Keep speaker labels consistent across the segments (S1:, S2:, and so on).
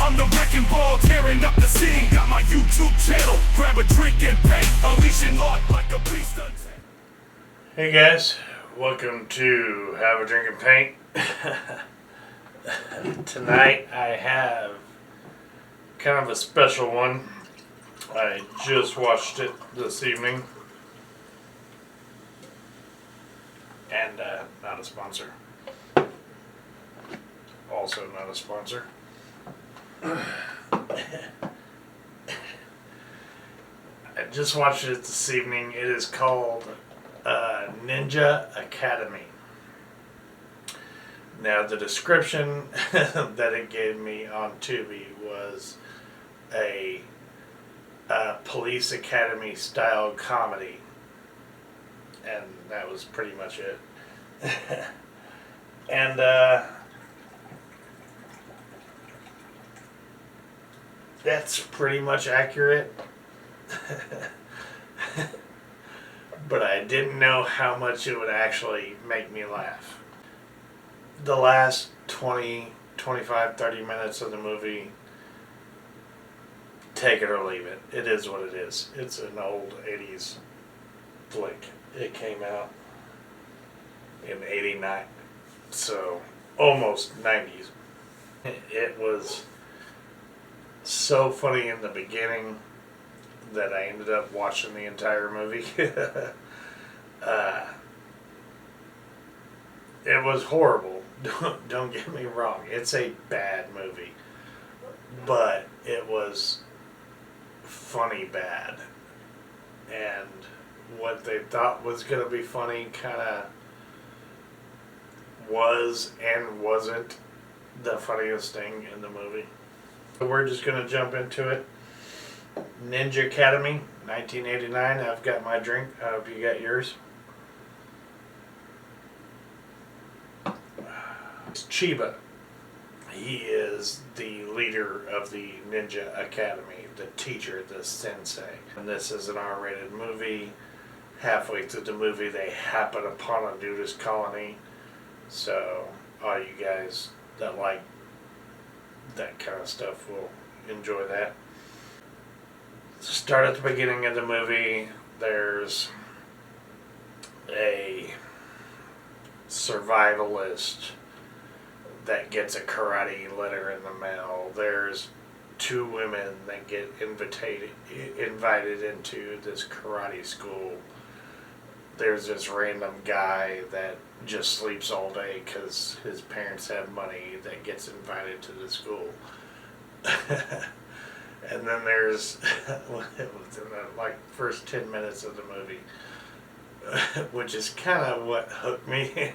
S1: I'm the wrecking ball, tearing up the scene. Got my YouTube channel, grab a drink and paint. Unleashing art like a beast untamed.
S2: Hey guys, welcome to Have a Drink and Paint. Tonight I have kind of a special one. I just watched it this evening. And not a sponsor. Also not a sponsor. I just watched it this evening. It is called Ninja Academy. Now the description that it gave me on Tubi was a police academy style comedy, and that was pretty much it. And that's pretty much accurate. But I didn't know how much it would actually make me laugh. The last 20, 25, 30 minutes of the movie, take it or leave it. It is what it is. It's an old 80s flick. It came out in 89, so almost 90s. It was so funny in the beginning that I ended up watching the entire movie. It was horrible. Don't get me wrong. It's a bad movie. But it was funny bad. And what they thought was going to be funny kind of was and wasn't the funniest thing in the movie. So we're just going to jump into it. Ninja Academy, 1989. I've got my drink. I hope you got yours. It's Chiba. He is the leader of the Ninja Academy, the teacher, the sensei. And this is an R-rated movie. Halfway through the movie, they happen upon a nudist colony. So all you guys that like that kind of stuff will enjoy that. Start at the beginning of the movie. There's a survivalist that gets a karate letter in the mail. There's two women that get invited into this karate school. There's this random guy that just sleeps all day because his parents have money that gets invited to the school. And then there's, it was in the first 10 minutes of the movie, which is kind of what hooked me.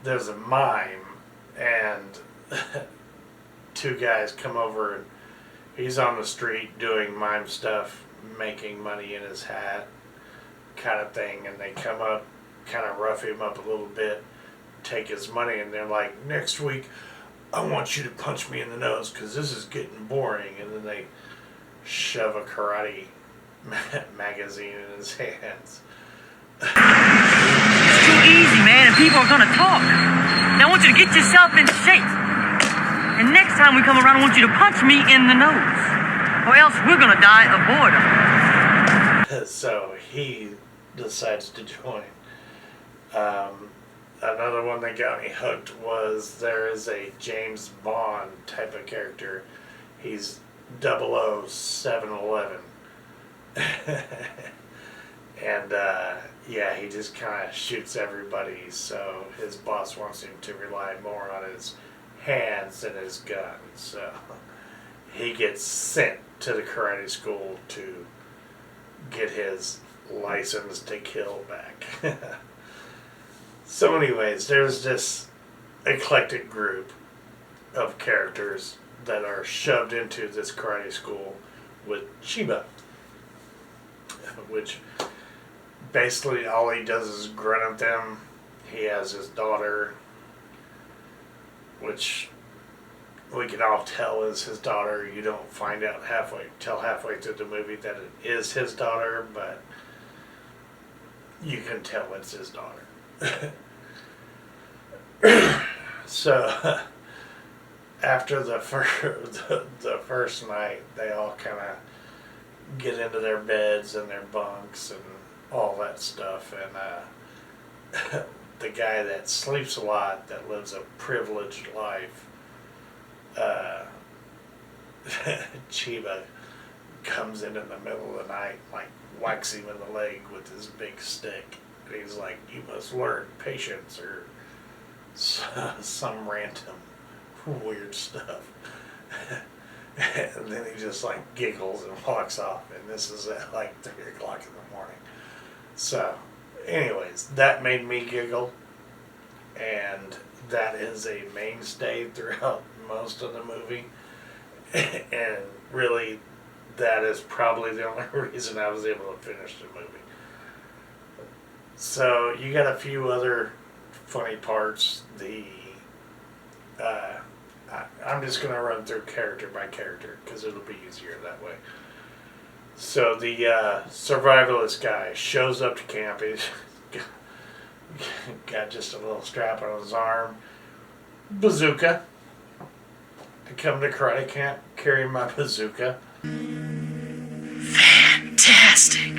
S2: There's a mime, and two guys come over, and he's on the street doing mime stuff, making money in his hat, kind of thing, and they come up, kind of rough him up a little bit, take his money, and they're like, next week, I want you to punch me in the nose because this is getting boring. And then they shove a karate magazine in his hands.
S3: It's too easy, man, and people are going to talk. Now I want you to get yourself in shape. And next time we come around, I want you to punch me in the nose. Or else we're going to die of boredom.
S2: So he decides to join. Another one that got me hooked was there is a James Bond type of character. He's 00711. And yeah, he just kind of shoots everybody, so his boss wants him to rely more on his hands than his gun. So he gets sent to the karate school to get his license to kill back. So anyways, there's this eclectic group of characters that are shoved into this karate school with Chiba, which basically all he does is grunt at them. He has his daughter, which we can all tell is his daughter. You don't find out halfway through the movie that it is his daughter, but you can tell it's his daughter. So after the first night, they all kind of get into their beds and their bunks and all that stuff, and the guy that sleeps a lot, that lives a privileged life, Chiba comes in the middle of the night, like whacks him in the leg with his big stick. And he's like, "You must learn patience," or some random weird stuff. And then he just like giggles and walks off. And this is at like 3 o'clock in the morning. So, anyways, that made me giggle. And that is a mainstay throughout most of the movie. And really, that is probably the only reason I was able to finish the movie. So you got a few other funny parts. I'm just going to run through character by character because it'll be easier that way. So the survivalist guy shows up to camp. He's got just a little strap on his arm. Bazooka. I come to karate camp carrying my bazooka.
S4: Fantastic.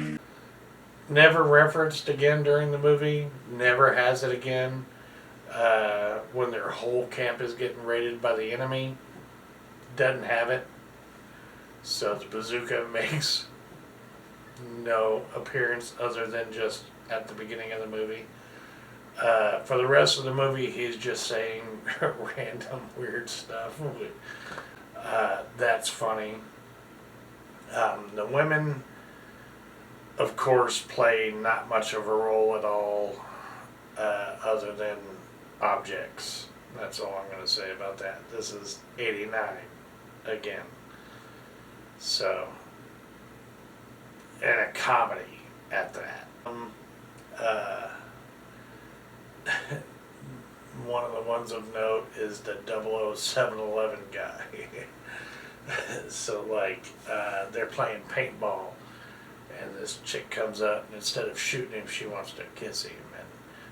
S2: Never referenced again during the movie. Never has it again. When their whole camp is getting raided by the enemy, doesn't have it. So the bazooka makes no appearance other than just at the beginning of the movie. For the rest of the movie, he's just saying random weird stuff. That's funny. The women, of course, play not much of a role at all, other than objects. That's all I'm going to say about that. This is 89 again. So, and a comedy at that. One of the ones of note is the 00711 guy. So like, they're playing paintball, and this chick comes up, and instead of shooting him, she wants to kiss him, and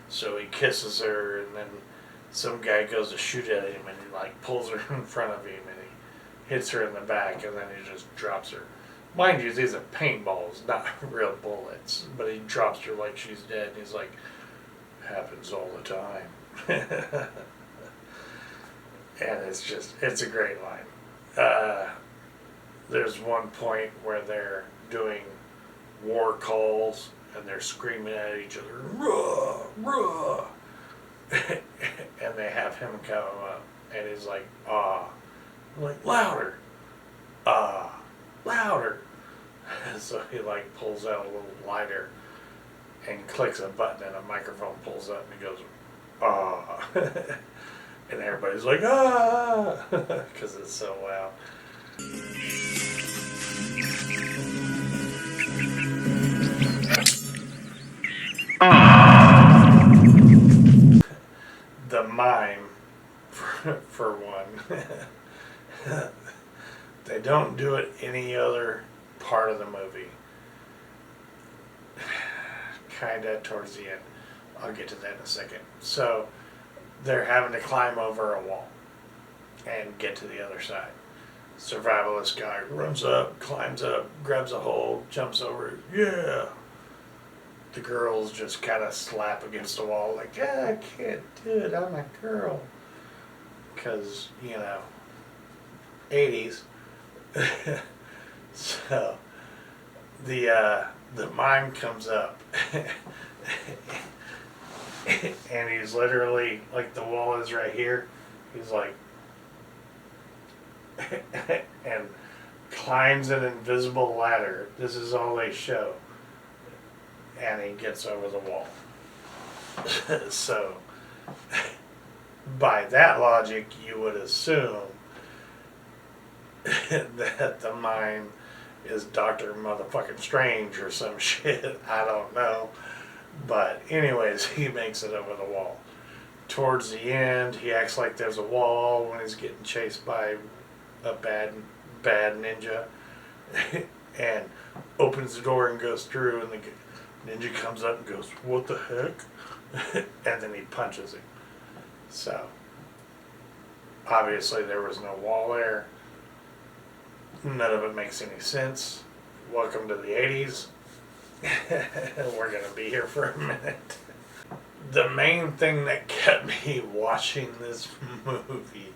S2: so he kisses her, and then some guy goes to shoot at him, and he like pulls her in front of him, and he hits her in the back, and then he just drops her. Mind you, these are paintballs, not real bullets, but he drops her like she's dead, and he's like, "Happens all the time." And it's a great line. There's one point where they're doing war calls and they're screaming at each other, "Ruh, ruh," and they have him come up, and he's like, "Ah," I'm like, "Louder, ah, louder." So he like pulls out a little lighter and clicks a button, and a microphone pulls up, and he goes, "Ah," and everybody's like, "Ah," because it's so loud. The mime, for one. They don't do it any other part of the movie. Kinda towards the end. I'll get to that in a second. So, they're having to climb over a wall and get to the other side. Survivalist guy runs up, climbs up, grabs a hold, jumps over. Yeah. The girls just kind of slap against the wall like, "Yeah, I can't do it. I'm a girl." Because, 80s. So, the mime comes up. And he's literally, like, the wall is right here. He's like, and climbs an invisible ladder. This is all they show. And he gets over the wall. So, by that logic, you would assume that the mime is Dr. Motherfucking Strange or some shit. I don't know. But anyways, he makes it over the wall. Towards the end, he acts like there's a wall when he's getting chased by a bad ninja. And opens the door and goes through, and the ninja comes up and goes, "What the heck?" And then he punches him. So, Obviously, there was no wall there. None of it makes any sense. Welcome to the 80s. We're going to be here for a minute. The main thing that kept me watching this movie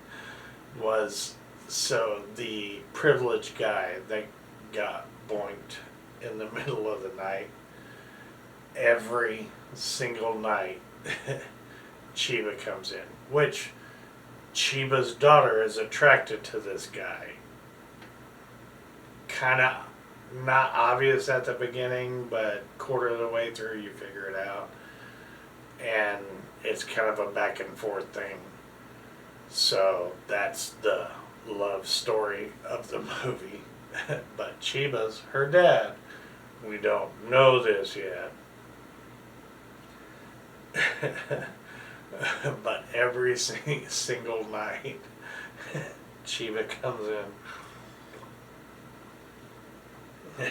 S2: was, so the privileged guy that got boinked in the middle of the night, every single night Chiba comes in, which Chiba's daughter is attracted to this guy. Kind of not obvious at the beginning, but quarter of the way through you figure it out. And it's kind of a back and forth thing. So that's the love story of the movie. But Chiba's her dad. We don't know this yet. But every single night, Chiba comes in,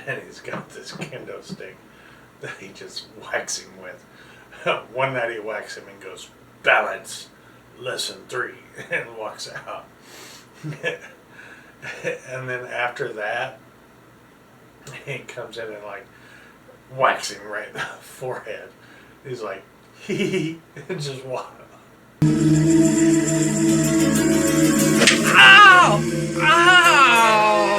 S2: and he's got this kendo stick that he just whacks him with. One night he whacks him and goes, "Balance, lesson 3," and walks out. And then after that, he comes in and like whacks him right in the forehead. He's like, hee, and just walk.
S3: Ow! Ow!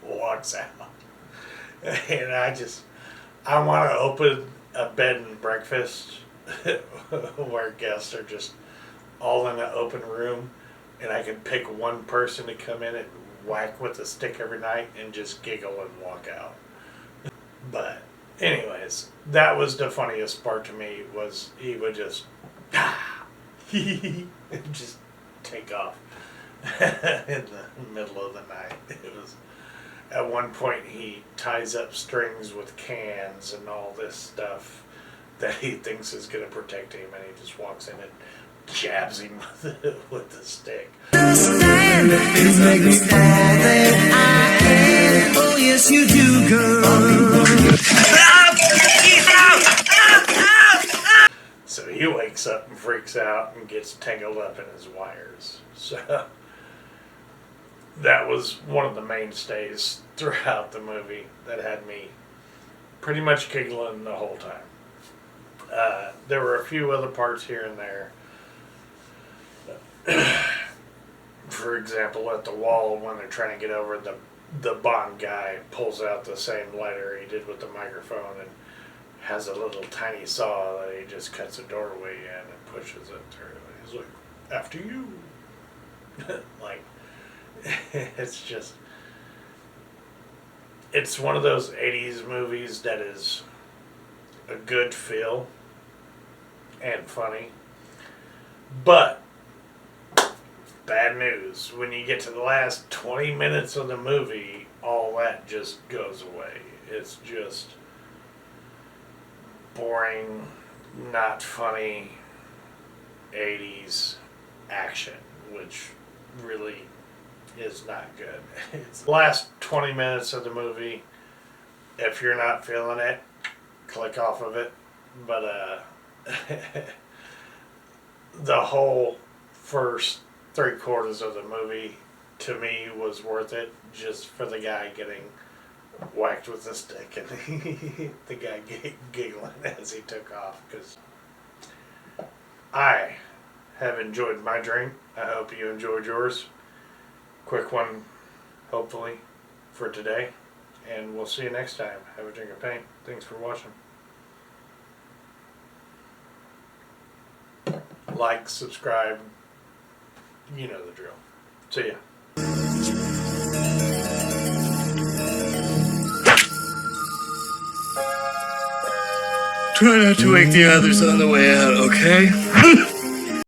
S2: Walks out. And I want to open a bed and breakfast where guests are just all in an open room, and I can pick one person to come in and whack with a stick every night and just giggle and walk out. But anyways, that was the funniest part to me, was he would just and just take off in the middle of the night. It was, at one point he ties up strings with cans and all this stuff that he thinks is going to protect him, and he just walks in and jabs him with the stick.
S4: Oh yes you do, girl.
S2: So he wakes up and freaks out and gets tangled up in his wires. So that was one of the mainstays throughout the movie that had me pretty much giggling the whole time. There were a few other parts here and there. For example, at the wall, when they're trying to get over, the Bond guy pulls out the same lighter he did with the microphone and has a little tiny saw that he just cuts a doorway in and pushes it through. He's like, "After you." Like, it's one of those 80s movies that is a good feel and funny, but bad news, when you get to the last 20 minutes of the movie, all that just goes away. It's just boring, not funny 80s action, which really is not good. It's the last 20 minutes of the movie. If you're not feeling it, click off of it. But the whole first 3/4 of the movie, to me, was worth it, just for the guy getting whacked with a stick and the guy giggling as he took off. Because I have enjoyed my drink. I hope you enjoyed yours. Quick one, hopefully, for today. And we'll see you next time. Have a drink of paint. Thanks for watching. Like, subscribe. You know the drill. See ya.
S4: Try not to wake the others on the way out, okay?